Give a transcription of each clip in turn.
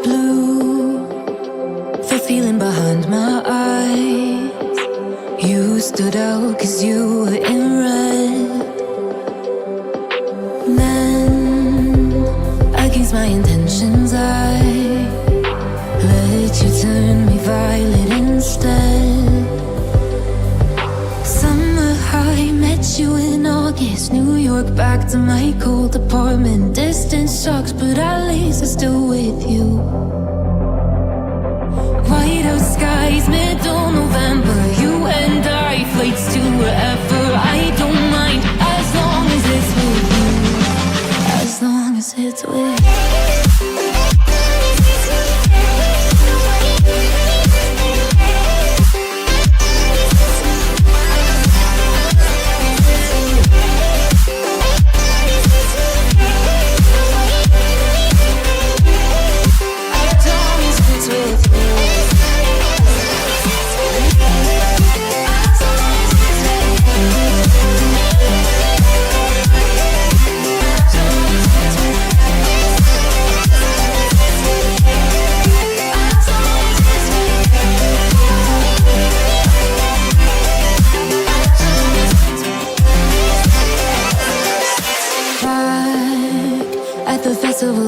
blue, the feeling behind my eyes. You stood out 'cause you were in red. Then, against my intentions, I let you turn me violet instead. Summer high, met you in August. New York, back to my cold apartment. Distance sucks, but at least I'm still with you. White out skies, middle November. You and I, flights to wherever. I don't mind, as long as it's with you. As long as it's with you.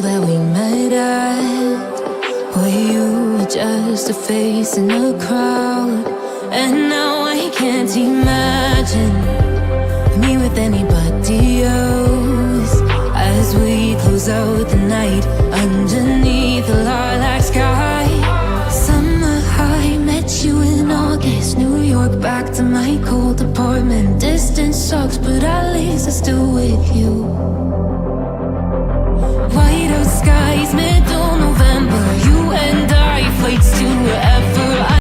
That we met at, where you were just a face in a crowd. And now I can't imagine me with anybody else, as we close out the night underneath